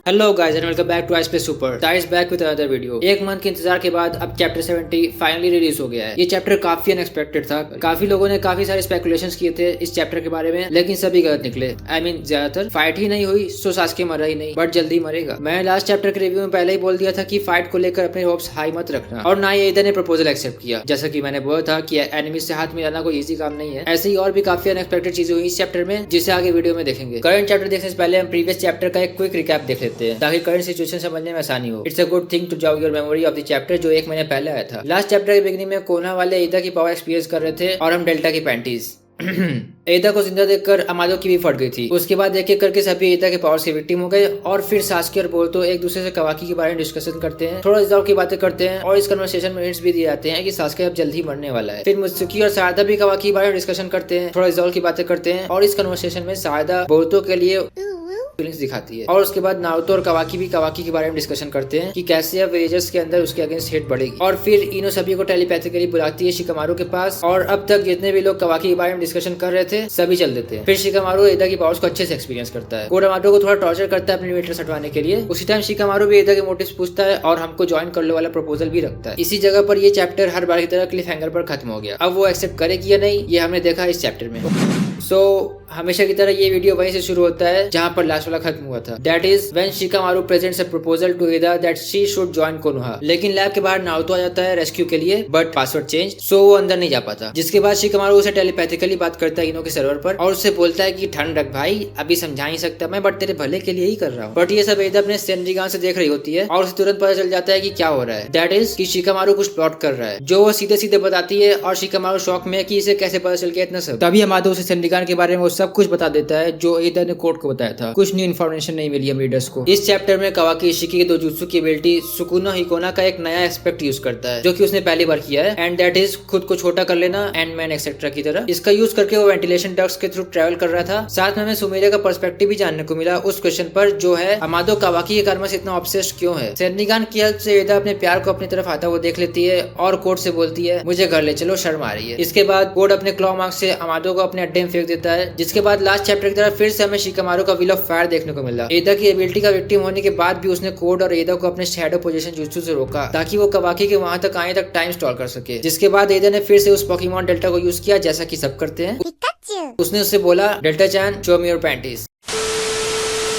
Hello guys and welcome back to ice play super that is back with another video. एक month के इंतजार के बाद अब चैप्टर 70 फाइनली रिलीज हो गया है। ये चैप्टर काफी अनएक्सपेक्टेड था। काफी लोगों ने काफी सारे स्पेकुलेशंस किए थे इस चैप्टर के बारे में, लेकिन सभी गलत निकले। आई मीन ज्यादातर फाइट ही नहीं हुई, सो सास्के मरा ही नहीं, बट जल्दी मरेगा। मैंने लास्ट चैप्टर के रिव्यू में पहले ही बोल दिया था कि फाइट को लेकर अपने होप्स हाई मत रखना, और ना ही एडा ने प्रपोजल एक्सेप्ट किया। जैसा कि मैंने बोला था कि एनिमी से हाथ मिलाना कोई इजी काम नहीं है। ऐसे ही और भी काफी अनएक्सपेक्टेड चीजें हुई इस चैप्टर में, जिसे आगे वीडियो में देखेंगे। करंट चैप्टर देखने से पहले हम प्रीवियस चैप्टर का एक क्विक रिकैप देख लेते हैं ताकि करंट सिचुएशन समझने में आसानी हो। It's a good thing to jog your memory of the chapter जो 1 महीने पहले आया था। लास्ट चैप्टर के बिगिनिंग में कोना वाले एडा की पावर एक्सपीरियंस कर रहे थे और हम डेल्टा की पैंटीज। एडा को जिंदा देखकर अमादो की भी फट गई थी। उसके बाद एक एक करके सभी एडा के पावर से विक्टिम हो गए, और फिर सास्के और बोरुतो एक दूसरे से कवाकी के बारे में डिस्कशन करते हैं, थोड़ा इज़ाव की बातें करते हैं, और इस कन्वर्सेशन में हिंट्स भी दिए जाते हैं कि सास्के अब जल्द ही मरने वाला है। फिर मुत्सुकी और सारदा भी कवाकी के बारे में डिस्कशन करते हैं, थोड़ा इज़ाव की बातें करते हैं, और इस कन्वर्सेशन में सारदा बोरुतो के लिए फीलिंग्स दिखाती है। और उसके बाद नारुतो और कवाकी भी कवाकी के बारे में डिस्कशन करते हैं कि कैसे अब वेजर्स के अंदर उसके अगेंस्ट हेट बढ़ेगी। और फिर इनो सभी को टेलीपैथिकली बुलाती है शिकामारू के पास, और अब तक जितने भी लोग कवाकी के बारे में डिस्कशन कर रहे थे सभी चल देते हैं। फिर शिकामारू एडा की पावर्स को अच्छे से एक्सपीरियंस करता है। कोडामाटो को थोड़ा टॉर्चर करता है अपने मीटर हटवाने के लिए। उसी टाइम शिकामारू भी एडा के मोटिव्स पूछता है और हमको ज्वाइन कर लो वाला प्रपोजल भी रखता है। इसी जगह पर ये चैप्टर हर बार की तरह क्लिफ हैंगर पर खत्म हो गया। अब वो एक्सेप्ट करेगी या नहीं ये हमने देखा इस चैप्टर में। हमेशा की तरह ये वीडियो वहीं से शुरू होता है जहाँ पर लास्ट वाला खत्म हुआ था। That is when Shikamaru presents a proposal to Ada that she should join Konoha. लेकिन लैब के बाहर नारुतो आ जाता है रेस्क्यू के लिए, बट पासवर्ड चेंज, सो वो अंदर नहीं जा पाता। जिसके बाद शिकामारू उसे टेलीपैथिकली बात करता है इनो के सर्वर पर, और उससे बोलता है कि ठंड रख भाई, अभी समझा ही सकता मैं, बट तेरे भले के लिए ही कर रहा हूँ। बट ये सब एडा अपने सेनरिगान से देख रही होती है, और उसे तुरंत पता चल जाता है कि क्या हो रहा है। दैट इज कि शिकामारू कुछ प्लॉट कर रहा है, जो वो सीधे सीधे बताती है, और शिकामारू शॉक में है कि इसे कैसे पता चल गया इतना सब। तभी अमादो उसे सेनरिगान के बारे में वो सब कुछ बता देता है जो एडा ने कोर्ट को बताया था। कुछ न्यू इन्फॉर्मेशन नहीं मिली हम रीडर्स को। इस चैप्टर में कवाकी इशिकी के दोजुत्सु की एबिलिटी सुकुनो हिकोना का एक नया एस्पेक्ट यूज करता है, जो कि उसने पहली बार किया है, एंड दैट इज खुद को छोटा कर लेना, एंड मैन एक्सेट्रा की तरह। इसका यूज करके वो वेंटिलेशन डक्ट्स के थ्रू ट्रैवल कर रहा था। साथ में हमें सुमेरे का पर्सपेक्टिव भी जानने को मिला उस क्वेश्चन पर, जो है अमादो कवाकी के कर्म से इतना ऑब्सेस्ड क्यों है। सेनरिगान की हेल्प से एडा अपने प्यार को अपनी तरफ आता वो देख लेती है, और कोर्ट से बोलती है मुझे घर ले चलो, शर्म आ रही है। इसके बाद कोड अपने क्लॉ मार्क से अमादो को अपने अड्डे में फेंक देता है। जिसके बाद लास्ट चैप्टर की तरह फिर से हमें शिकामारू का व्हील ऑफ फायर देखने को मिला। एडा की एबिलिटी का विक्टिम होने के बाद भी उसने कोड और एडा को अपने शैडो पोजीशन जुत्सु से रोका, ताकि वो कवाकी के वहां तक आने तक टाइम स्टॉल कर सके। जिसके बाद एडा ने फिर से उस पोकेमॉन डेल्टा को यूज किया, जैसा कि सब करते हैं। उसने उससे बोला delta chain show me your panties,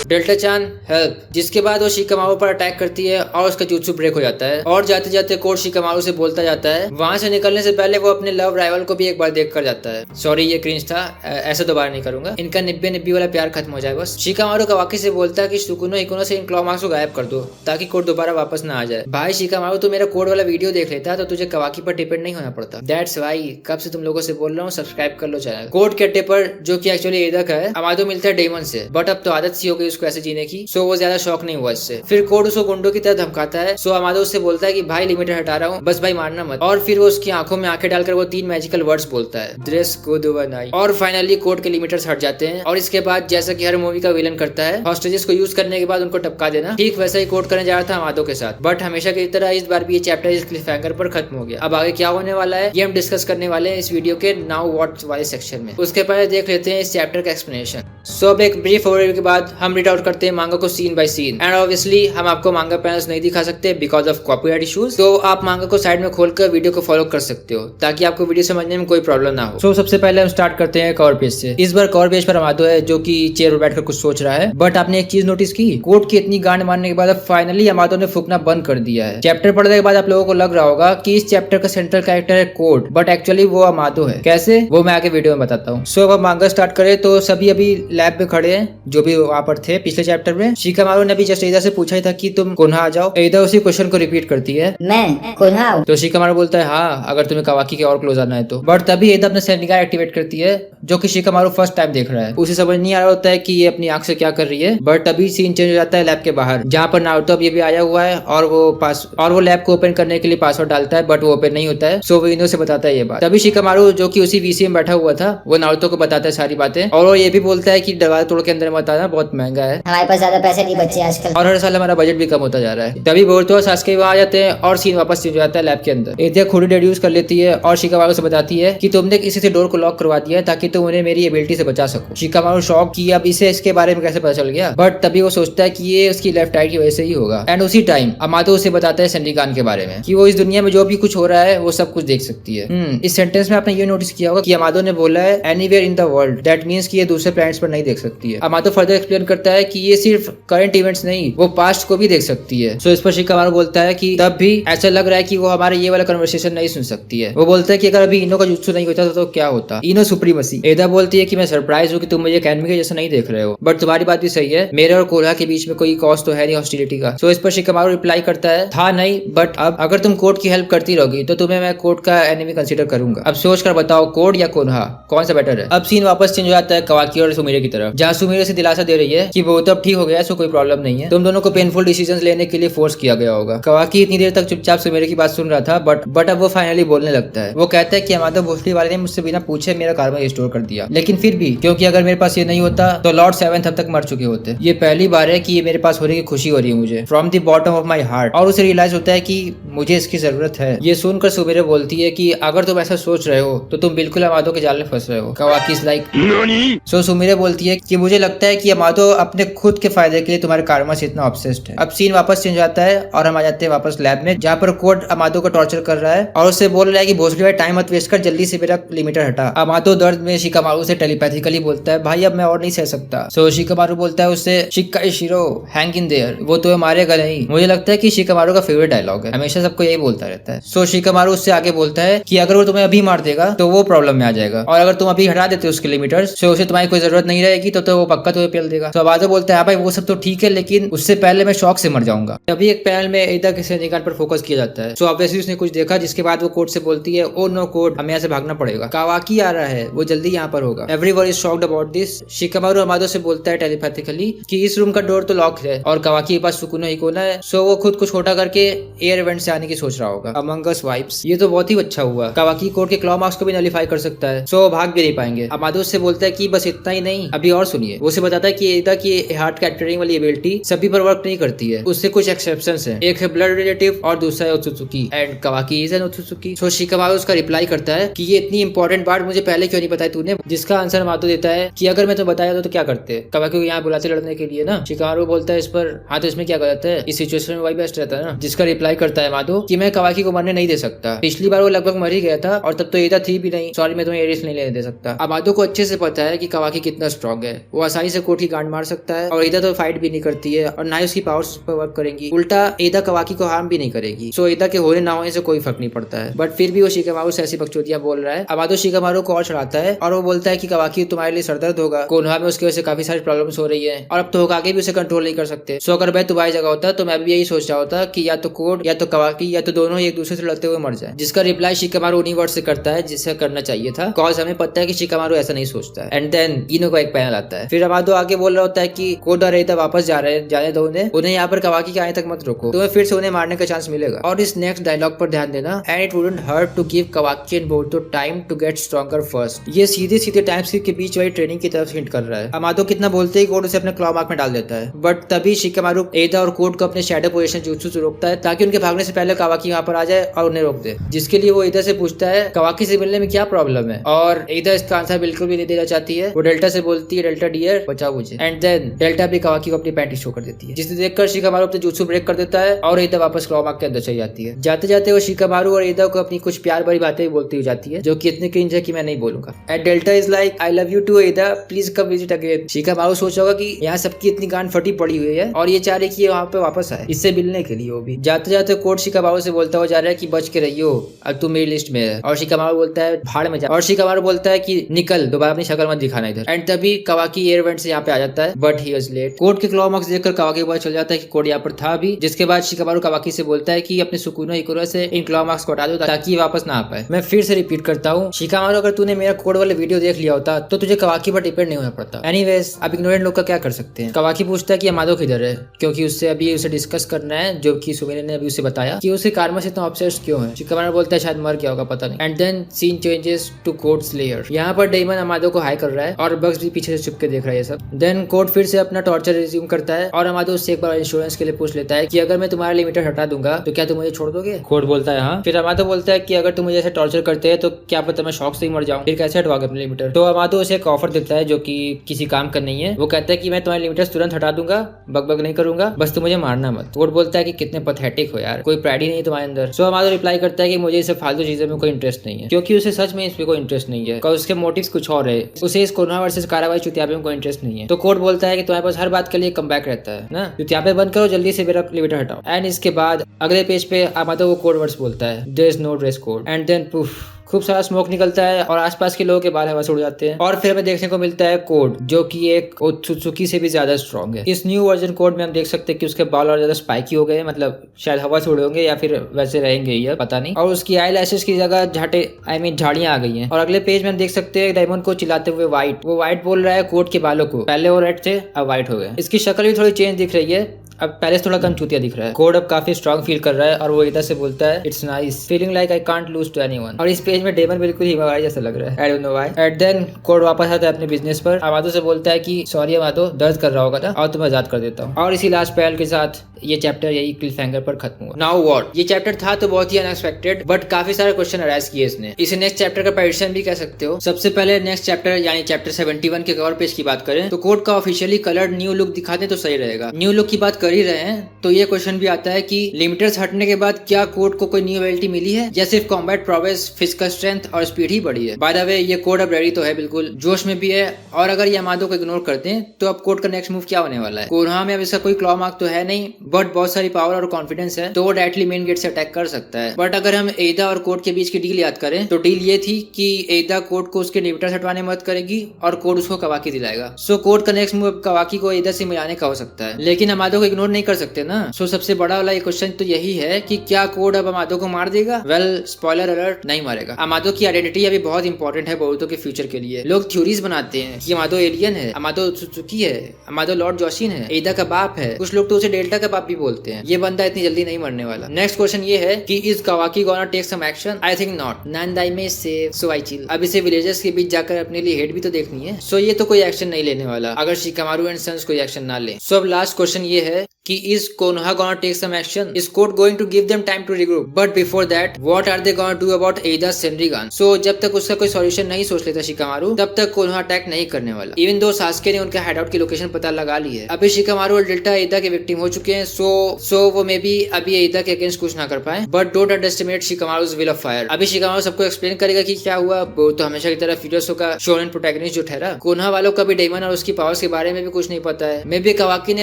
delta Chan help. जिसके बाद वो शिकामारू पर अटैक करती है और उसका जुत्सु ब्रेक हो जाता है, और जाते जाते कोड शिकामारू से बोलता जाता है। वहां से निकलने से पहले वो अपने लव राइवल को भी एक बार देख कर जाता है। सॉरी ये क्रिंज था, ऐसा दोबारा नहीं करूंगा। इनका निब्बे निब्बी वाला प्यार खत्म हो जाए बस। शिकामारू कवाकी से बोलता है कि सुकुनो हिकुनो से इन क्लॉ मार्क्स को गायब कर दो, ताकि कोड दोबारा वापस ना आ जाए। भाई शिकामारू तो मेरा कोड वाला वीडियो देख लेता तो तुझे कवाकी पर डिपेंड नहीं होना पड़ता। दैट्स व्हाई कब से तुम लोगों से बोल रहा हूँ सब्सक्राइब कर लो चैनल। कोड के अड्डे पर, जो कि एक्चुअली एडा का है, अमादो मिलता है डेमन से, बट अब तो आदत सी हो गई उसको ऐसे जीने की, सो वो ज्यादा शौक नहीं हुआ इससे। फिर कोड उसको गुंडों की तरह धमकाता है, सो अमादो उससे बोलता है कि भाई लिमिटर हटा रहा हूँ, बस भाई मारना मत। और फिर वो उसकी आंखों में आंखें डालकर वो 3 मैजिकल वर्ड्स बोलता है, ड्रेस कोड वन आई। और फाइनली कोड के लिमिटर्स हट जाते हैं, और इसके बाद जैसा कि हर मूवी का विलन करता है, हॉस्टेजेस को यूज करने के बाद उनको टपका देना, ठीक वैसा ही कोड करने जा रहा था अमादो के साथ। बट हमेशा की तरह इस बार भी ये चैप्टर इस क्लिफ हैंगर पर खत्म हो गया। अब आगे क्या होने वाला है ये हम डिस्कस करने वाले हैं इस वीडियो के नाउ व्हाट वाले सेक्शन में। उसके पहले देख लेते हैं इस चैप्टर का एक्सप्लेनेशन। सो अब एक ब्रीफ ओवरव्यू के बाद हम रीड आउट करते हैं मांगा को scene by scene, and obviously हम आपको मांगा पैनल्स नहीं दिखा सकते बिकॉज ऑफ कॉपीराइट इश्यूज, तो आप मांगा को साइड में खोलकर वीडियो को फॉलो कर सकते हो ताकि आपको वीडियो समझने में कोई प्रॉब्लम ना हो। सो सबसे पहले हम स्टार्ट करते हैं कवर पेज से। इस बार कवर पेज पर अमादो है जो कि चेयर पर बैठकर कुछ सोच रहा है, बट आपने एक चीज नोटिस की, कोड की इतनी गांड मारने के बाद अब फाइनली अमादो ने फूकना बंद कर दिया है। चैप्टर पढ़ने के बाद आप लोगों को लग रहा होगा कि इस चैप्टर का सेंट्रल कैरेक्टर है कोड, बट एक्चुअली वो अमादो है। कैसे वो मैं आगे वीडियो में बताता हूँ। सो अब मांगा स्टार्ट करें तो सभी अभी लैब में खड़े हैं जो भी वहाँ पर थे पिछले चैप्टर में। शिकामारू ने भी जस्ट एडा से पूछा ही था कि तुम कोनोहा आ जाओ। एडा उसी क्वेश्चन को रिपीट करती है, मैं कोनोहा हूँ। तो शिकामारू बोलता है हाँ अगर तुम्हें कवाकी के और क्लोज आना है तो। बट तभी एडा अपने सेनिगार एक्टिवेट करती है, जो कि शिकामारू फर्स्ट टाइम देख रहा है। उसे समझ नहीं आ रहा होता है कि ये अपनी आंख से क्या कर रही है। बट तभी सीन चेंज हो जाता है लैब के बाहर, जहाँ पर नारुतो अब ये भी आया हुआ है, और वो लैब को ओपन करने के लिए पासवर्ड डालता है, बट वो ओपन नहीं होता है। सो वो इनो से बताता है ये बात। तभी शिकामारू जो कि उसी वीसी में बैठा हुआ था वो नारुतो को बताता है सारी बातें, और वो ये भी बोलता है कि दरवाजा तोड़ के अंदर मत आना, बहुत महंगा महंगा है, हमारे पास ज्यादा पैसे नहीं बचे आजकल, और हर साल हमारा बजट भी कम होता जा रहा है। तभी बोलते और सासके वहाँ आ जाते हैं और सीन वापस चेंज हो जाता है लैब के अंदर। एथिया खुद डिड्यूस कर लेती है और शिकामारू से बताती है कि तुमने किसी से डोर को लॉक करवा दिया है ताकि तुम उन्हें मेरी एबिलिटी से बचा सको। शिकामारू शॉक कि अब इसे इसके बारे में कैसे पता चल गया, बट तभी वो सोचता है कि ये उसकी लेफ्ट आइट की वजह से ही होगा। एंड उसी टाइम अमादो उसे बताता है सेंडिकान के बारे में कि वो इस दुनिया में जो भी कुछ हो रहा है वो सब कुछ देख सकती है। इस सेंटेंस में आपने ये नोटिस किया होगा कि अमादो ने बोला है anywhere in the world, that means कि ये दूसरे प्लैनेट्स पर नहीं देख सकती है। अमादो फर्दर एक्सप्लेन करता है कि ये सिर्फ करंट इवेंट्स नहीं, वो पास्ट को भी देख सकती है। सो इस पर शिकामारू बोलता है कि तब भी ऐसा लग रहा है कि वो हमारे ये वाला कन्वर्सेशन नहीं सुन सकती है। वो बोलता है कि अगर अभी इनो का जुत्सु नहीं होता तो क्या होता, इनो सुप्रीमेसी। एदा बोलती है कि मैं सरप्राइज हूँ कि तुम मुझे अकेडमी के जैसा नहीं देख रहे हो, बट तुम्हारी बात भी सही है, मेरे और कोल्हा के बीच में कोई कॉज तो है नहीं हॉस्टिलिटी का। सो इस पर शिकामारू रिप्लाई करता है था नहीं, बट अब अगर तुम कोड की हेल्प करती रहोगी तो तुम्हें मैं कोड का एनिमी कंसीडर करूंगा। अब सोच कर बताओ कोड या कोनहा कौन सा बेटर है। अब सीन वापस चेंज हो जाता है कवाकी और सुमिरे की तरफ, जहाँ सुमिरे से दिलासा दे रही है कि वो तो अब ठीक हो गया, सो कोई प्रॉब्लम नहीं है, तुम दोनों को पेनफुल डिसीजंस लेने के लिए फोर्स किया गया होगा। कवाकी इतनी देर तक चुपचाप सुमिरे की बात सुन रहा था, बट अब वो फाइनली बोलने लगता है। वो कहता है कि अमादो भोसडी वाले ने मुझसे बिना पूछे मेरा कार्बन रिस्टोर कर दिया, लेकिन फिर भी क्योंकि अगर मेरे पास ये नहीं होता तो लॉर्ड 7 अब तक मर चुके होते। ये पहली बार है कि ये मेरे पास होने की खुशी हो रही है मुझे, from the bottom of my heart. और उसे रियलाइज होता है कि मुझे इसकी जरूरत है। ये सुनकर सुमिरे बोलती है कि अगर तुम ऐसा सोच रहे हो तो तुम बिल्कुल अमादो के जाल में फंस रहे हो। कवाकी इज लाइक सो सुमिरे बोलती है कि मुझे लगता है कि अमादो अपने खुद के फायदे के लिए तुम्हारे कार्मा से इतना ऑब्सेस्ड है। अब सीन वापस चेंज आता है और हम आ जाते हैं वापस लैब में, जहाँ पर कोड अमादो को टॉर्चर कर रहा है और उससे बोल रहा है कि भोसडी भाई टाइम मत वेस्ट कर, जल्दी से मेरा लिमिटर हटा। अमादो दर्द में शिकामारू से टेलीपैथिकली बोलता है भाई अब मैं और नहीं सह सकता। सो शिकामारू बोलता है उससे शिक्का इशिरो हैंग इन देयर, वो तुम्हें मारेगा नहीं। मुझे लगता है कि शिकामारू का फेवरेट डायलॉग है, हमेशा सबको यही बोलता रहता है। सो शिकामारू उससे आगे बोलता है कि अगर वो तुम्हें अभी मार देगा तो वो प्रॉब्लम में आ जाएगा, और अगर तुम अभी हटा देते हो उसके लिमिटर्स तो उसे तुम्हारी कोई जरूरत नहीं रहेगी तो वो पक्का तुम्हें पेल देगा। तो अमादो बोलता है भाई वो सब तो ठीक है, लेकिन उससे पहले मैं शॉक से मर जाऊंगा। तभी एक पैनल में एदा के सेंडिकान पर फोकस किया जाता है। सो ऑब्वियसली उसने कुछ देखा, जिसके बाद वो कोड से बोलती है ओ नो कोड, हमें यहाँ से भागना पड़ेगा, कावाकी आ रहा है, वो जल्दी यहाँ पर होगा। Everyone is shocked about this. Shikamaru Amado से बोलता है टेलीपैथिकली कि इस रूम का डोर तो लॉक है और कावाकी के पास सुकुनो हिकोना है, सो वो खुद को छोटा करके एयर इवेंट से आने की सोच रहा होगा। अमंग अस वाइब्स, ये तो बहुत ही अच्छा हुआ। कावाकी कोड के क्लॉ मार्क्स को भी नलिफाई कर सकता है, सो भाग भी नहीं पाएंगे। अमादो से बोलता है कि बस इतना ही नहीं, अभी और सुनिए। वो से बताता है कि एदा की हार्ट कैप्चरिंग वाली एबिलिटी सभी पर वर्क नहीं करती है, उससे कुछ एक्सेप्शंस हैं। एक है ब्लड रिलेटिव और दूसरा है Otsutsuki, and Kawaki is an Otsutsuki. So Shikamaru उसका रिप्लाई करता है कि ये इतनी इंपॉर्टेंट बात मुझे पहले क्यों नहीं बताई तूने, जिसका आंसर अमादो देता है कि अगर मैं तो बताया तो क्या करते, कावाकी को यहाँ बुलाते लड़ने के लिए ना। शिकामारू बोलता है इस पर हाँ तो इसमें क्या गलत है, इस सिचुएशन में वही बेस्ट रहता है ना। जिसका रिप्लाई करता है अमादो कि मैं कावाकी को मरने नहीं दे सकता, पिछली बार वो लगभग मर ही गया था और तब तो एदा थी भी नहीं, सॉरी मैं तुम्हें एरिस नहीं लेने दे सकता। अमादो को अच्छे से पता है कि कावाकी कितना स्ट्रॉन्ग है, वो आसानी से कोट की गांड मार सकता है, और एदा तो फाइट भी नहीं करती है और ना ही उसकी पावर्स पर वर्क करेंगी, उल्टा एदा कावाकी को हार्म भी नहीं करेगी। सो एदा के होने ना होने से कोई फर्क नहीं पड़ता है, बट फिर भी वो शिकामारू से ऐसी बकचोदियां बोल रहा है। अमादो शिकामारू को और चढ़ाता है और वो बोलता है कि कावाकी तुम्हारे लिए सरदर्द होगा, कोनोहा में उसकी वजह से काफी सारी प्रॉब्लम्स हो रही है और अब तो होकागे भी उसे कंट्रोल नहीं कर सकते। सो अगर मैं तुम्हारी जगह होता तो मैं भी यही सोच रहा होता कि या तो कोड या तो कावाकी या तो दोनों ही एक दूसरे से लड़ते हुए मर जाए। जिसका रिप्लाई शिकामारू उन्हीं वर्ड से करता है जिसे करना चाहिए था, कॉज हमें पता है कि शिकामारू ऐसा नहीं सोचता है। एंड देन इनो का एक पैनल आता है, फिर अमादो आगे बोल रहा होता है कि कोड और एदा वापस जा रहे हैं, जाने दो उन्हें यहाँ पर कावाकी के आने तक मत रोको, तुम्हें फिर से उन्हें मारने का चांस मिलेगा। और इस नेक्स्ट डायलॉग पर ध्यान देना, and it wouldn't hurt to give Kawaki and Boruto time to get stronger first. ये सीधे सीधे टाइम स्किप के बीच वाली ट्रेनिंग की तरफ हिंट कर रहा है। अमादो कितना बोलते ही कोड उसे अपने क्लॉ मार्क में डाल देता है, बट तभी शिकामारू एदा और कोड को अपने शैडो पोजीशन जुत्सु से रोकता है ताकि उनके भागने से पहले कावाकी वहां पर आ जाए और उन्हें रोक दे। जिसके लिए वो एदा से पूछता है कावाकी से मिलने में क्या प्रॉब्लम है, और एदा इसका आंसर बिल्कुल भी नहीं देना चाहती है। वो डेल्टा से बोलती है डेल्टा डियर बचाओ मुझे, एंड देन डेल्टा भी कावाकी को अपनी पैंटी शो कर देती है, जिसे देखकर शिकामारू अपने जुत्सु ब्रेक कर देता है और एदा वापस क्लॉ मार्क के अंदर चली जाती है। जाते जाते वो शिकामारू और एदा को अपनी कुछ प्यार भरी बातें बोलती हुई जाती है, जो कि इतनी क्रिंज है कि मैं नहीं बोलूंगा। And Delta is like I love you too Ada, please come visit again. Shikamaru सोच होगा कि यहाँ सबकी इतनी गांड फटी पड़ी हुई है और ये चाह रही कि वहाँ पे वापस आए इससे मिलने के लिए। वो भी जाते जाते कोड शिकामारू से बोलता हुआ जा रहा है कि बच के रहियो, अब तुम मेरी लिस्ट में है। और शिकामारू बोलता है भाड़ में जा, और शिकामारू बोलता है कि निकल, दोबारा अपनी शक्ल मत दिखाना इधर। एंड तभी कावाकी एयर वेंट से यहाँ पे आ जाता है, but he was late. Code के क्लॉ मार्क्स देखकर कावाकी पता चल जाता है कि कोड यहाँ पर था भी, जिसके बाद शिकामारू कावाकी से बोलता है कि अपने सुकुनो हिकुरो से इन क्लॉ मार्क्स को हटा दो ताकि वापस ना आ पाए। मैं फिर से रिपीट करता हूँ शिकामारू, अगर तूने मेरा कोड वाले वीडियो देख लिया होता तो तुझे कावाकी पर डिपेंड नहीं होना पड़ता। एनीवेज अब इग्नोरेंट लोग का क्या कर सकते हैं। कावाकी पूछता है कि अमादो किधर है, क्योंकि उससे अभी उसे डिस्कस करना है, जो कि सुमिरे ने अभी उसे बताया कि उसे कार्मा से इतना ऑब्सेस्ड क्यों है। शिकामारू बोलता है शायद मर गया होगा, पता नहीं। And then scene changes to Code slayer. यहाँ पर डेमन अमादो को हाई कर रहा है और बग्स भी पीछे से छुप के देख रहा है ये सब। देन कोड फिर से अपना टॉर्चर रिज्यूम करता है और अमादो उससे एक बार इंश्योरेंस के लिए पूछ लेता है कि अगर मैं तुम्हारा लिमिटर हटा दूंगा तो क्या तुम मुझे छोड़ दोगे। कोड बोलता है हाँ। फिर अमादो बोलता है कि अगर तुम मुझे ऐसे टॉर्चर करते हैं तो क्या पता मैं शॉक से ही मर जाऊं, फिर कैसे हटवाओगे अपने लिमिटर। तो अमादो उसे एक ऑफर देता है जो कि किसी काम का नहीं है। वो कहता है कि मैं तुम्हारे लिमिटर्स तुरंत हटा दूंगा, बग नहीं करूंगा, बस तुम मुझे मारना मत। कोड बोलता है कि कितने पैथेटिक हो यार, कोई प्राइड ही नहीं तुम्हारे अंदर। सो अमादो रिप्लाई करता है कि मुझे इसे फालतू चीजों में कोई इंटरेस्ट नहीं है, क्योंकि उसे सच में इसमें कोई इंटरेस्ट नहीं है, उसके मोटिव्स कुछ और है। उसे इस कोनोहा वर्सेस कारावाई चुतियापे में कोई इंटरेस्ट नहीं है। तो कोड बोलता है कि तुम्हारे पास हर बात के लिए कमबैक रहता है ना, चुतियापे बंद करो, जल्दी से मेरा लिमिटर हटाओ। एंड इसके बाद अगले पेज पे अमादो वो कोड वर्ड्स बोलता है, there is no dress code. And then poof, खूब सारा स्मोक निकलता है और आसपास के लोगों के बाल हवा से उड़ जाते हैं। और फिर हमें देखने को मिलता है कोड, जो कि एक ओत्सुत्सुकी से भी ज्यादा स्ट्रॉन्ग है। इस न्यू वर्जन कोड में हम देख सकते हैं कि उसके बाल और ज्यादा स्पाइकी हो गए हैं, मतलब शायद हवा से उड़े होंगे या फिर वैसे रहेंगे ही, पता नहीं। और उसकी आई लैशेस की जगह झाड़ियां आ गई हैं। और अगले पेज में हम देख सकते हैं डायमंड को चिल्लाते हुए वाइट। वो वाइट बोल रहा है कोड के बालों को, पहले वो रेड थे अब वाइट हो गए। इसकी शक्ल भी थोड़ी चेंज दिख रही है, अब पहले से थोड़ा कम चूतिया दिख रहा है। कोड अब काफी स्ट्रांग फील कर रहा है और वो इधर से बोलता है it's nice feeling like I can't lose to anyone. और इस पेज में डेमन बिल्कुल हिमावारी जैसा लग रहा है, I don't know why. And then Code वापस आता है अपने बिजनेस पर। अमादो से बोलता है कि सॉरी अमादो, दर्द कर रहा होगा था और तुम्हें आजाद कर देता हूँ। और इसी लास्ट पैनल के साथ ये चैप्टर यही क्लिफहैंगर पर खत्म हुआ। नाउ व्हाट, ये चैप्टर था तो बहुत ही अनएक्सपेक्टेड, बट काफी सारे क्वेश्चन अराइज किए इसने। इसे नेक्स्ट चैप्टर का प्रेडिक्शन भी कह सकते हो। सबसे पहले नेक्स्ट चैप्टर यानी चैप्टर 71 के कवर पेज की बात करें तो कोड का ऑफिशियली कलर्ड न्यू लुक दिखा दे तो सही रहेगा। न्यू लुक की बात कर ही रहे हैं तो ये क्वेश्चन भी आता है कि लिमिटर्स हटने के बाद क्या कोड को कोई न्यू एबिलिटी मिली है या सिर्फ कॉम्बैट प्रोग्रेस, फिजिकल स्ट्रेंथ और स्पीड ही बढ़ी है। बाय द वे ये कोड अब रेडी तो है, बिल्कुल जोश में भी है। और अगर ये अमादो को इग्नोर करते हैं तो अब कोड का नेक्स्ट मूव क्या होने वाला है। कोनोहा में अब इसका कोई क्लॉ मार्क तो है नहीं, बट बहुत सारी पावर और कॉन्फिडेंस है तो वो डायरेक्टली मेन गेट से अटैक कर सकता है। बट अगर हम एदा और कोड के बीच की डील याद करें तो डील ये थी कि एदा कोड को उसके लिमिटर्स हटवाने में मदद करेगी और कोड उसको कवाकी दिलाएगा। सो कोड का नेक्स्ट मूव कवाकी को एदा से मिलाने का हो सकता है, लेकिन अमादो को इग्नोर नहीं कर सकते ना। सो सबसे बड़ा वाला ये क्वेश्चन तो यही है कि क्या कोड अब अमादो को मार देगा। वेल स्पॉइलर अलर्ट, नहीं मारेगा। अमादो की आइडेंटिटी अभी बहुत इंपॉर्टेंट है बोरुतो के फ्यूचर के लिए। लोग थ्योरीज बनाते हैं कि अमादो एलियन है, अमादो ओत्सुत्सुकी है, अमादो लॉर्ड जोशिन है, एदा का बाप है, कुछ लोग तो उसे डेल्टा का बाप भी बोलते हैं। ये बंदा इतनी जल्दी नहीं मरने वाला। नेक्स्ट क्वेश्चन ये है कि is Kawaki gonna take some action. I think not. नांदाई में सेव सो आई चिल। अब इसे विलेजर्स के बीच जाकर अपने लिए हेड भी तो देखनी है। सो ये तो कोई एक्शन नहीं लेने वाला अगर शिकामारू एंड सन्स कोई एक्शन ना ले। सो अब लास्ट क्वेश्चन ये है कि is Konoha gonna take some action, is code going to give them time to regroup, but before that what are they gonna do about Ada's Senrigan. So जब तक उसका कोई सॉल्यूशन नहीं सोच लेता शिकामारू तब तक कोनोहा अटैक नहीं करने वाला। इवन दो सास्के ने उनका हाइडआउट की लोकेशन पता लगा ली है। अभी शिकामारू और डेल्टा एदा के विक्टिम हो चुके हैं। सो वो मे बी अभी एदा के अगेंस्ट कुछ ना कर पाए, but don't underestimate Shikamaru's will of fire. अभी शिकामारू सबको एक्सप्लेन करेगा कि क्या हुआ। वो तो हमेशा की तरह फ्यूरियोसो का शोनेन प्रोटैगनिस्ट जो ठहरा। कोनोहा वालों का भी डेमन और उसकी पावर्स के बारे में भी कुछ नहीं पता है। मे बी कावाकी ने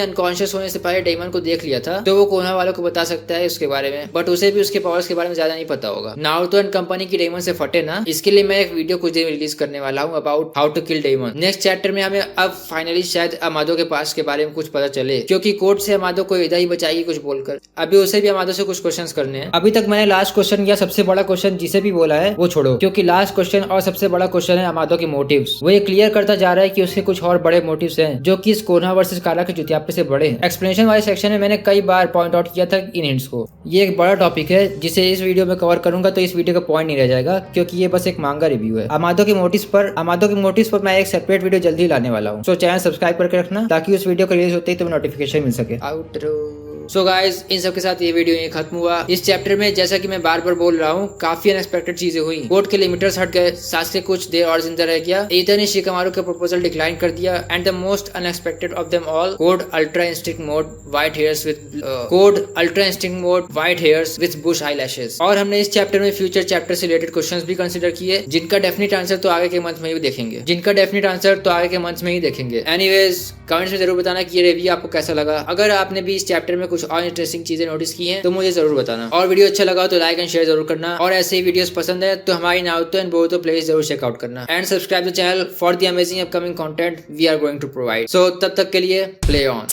अनकॉन्शियस होने से पहले डेमन को देख लिया था तो वो कोनोहा वालों को बता सकता है उसके बारे में, बट उसे भी उसके पावर्स के बारे में ज्यादा नहीं पता होगा। नारुतो एंड कंपनी की डेमन से फटे ना, इसके लिए मैं एक वीडियो कुछ दिन रिलीज करने वाला हूँ about how to kill demon. Next chapter में हमें अब फाइनली शायद अमादो के पास के बारे में कुछ पता चले, क्योंकि कोर्ट से अमादो को एदा ही बचाएगी कुछ बोलकर। अभी उसे भी अमादो से कुछ क्वेश्चंस करने हैं। अभी तक मैंने लास्ट क्वेश्चन या सबसे बड़ा क्वेश्चन जिसे भी बोला है वो छोड़ो, क्योंकि लास्ट क्वेश्चन और सबसे बड़ा क्वेश्चन है अमादो के मोटिव्स। वो ये क्लियर करता जा रहा है कि उसके कुछ और बड़े मोटिव्स हैं जो कि इस कोनोहा वर्सेस कारा के चुतियापे से बड़े हैं। एक्सप्लेनेशन वाले सेक्शन में मैंने कई बार पॉइंट आउट किया था इन हिंट्स को। ये एक बड़ा टॉपिक है जिसे इस वीडियो में कवर करूंगा तो इस वीडियो का पॉइंट नहीं रह जाएगा, क्योंकि ये बस एक मांगा रिव्यू है। अमादो के मोटिव्स पर मैं एक सेपरेट वीडियो जल्दी लाने वाला हूँ। सो चैनल सब्सक्राइब करके रखना ताकि उस वीडियो का रिलीज होते ही तुम्हें नोटिफिकेशन मिल सके। आउटरो। सो गाइज इन सब के साथ ये वीडियो यहीं खत्म हुआ। इस चैप्टर में जैसा कि मैं बार बार बोल रहा हूँ काफी अनएक्सपेक्टेड चीजें हुई। कोड के लिमिटर्स हट गए, सास्के कुछ देर और जिंदा रह गया, एदा ने शिकामारू का प्रपोजल डिक्लाइन कर दिया, and the most unexpected of them all, code ultra instinct mode white hairs with Bush eyelashes. और हमने इस चैप्टर में फ्यूचर चैप्टर से रिलेटेड क्वेश्चंस भी कंसीडर किए, जिनका डेफिनेट आंसर तो आगे के मंथ में ही देखेंगे। एनीवेज कमेंट्स में जरूर बताना कि ये रिव्यू आपको कैसा लगा। अगर आपने भी इस चैप्टर में कुछ और इंटरेस्टिंग चीजें नोटिस की हैं तो मुझे जरूर बताना। और वीडियो अच्छा लगा तो लाइक एंड शेयर जरूर करना, और ऐसे ही वीडियोस पसंद है तो हमारी नारुतो एंड बोरुतो प्लेलिस्ट जरूर चेकआउट करना, and subscribe the channel for the amazing upcoming content we are going to provide. So तब तक के लिए प्ले ऑन।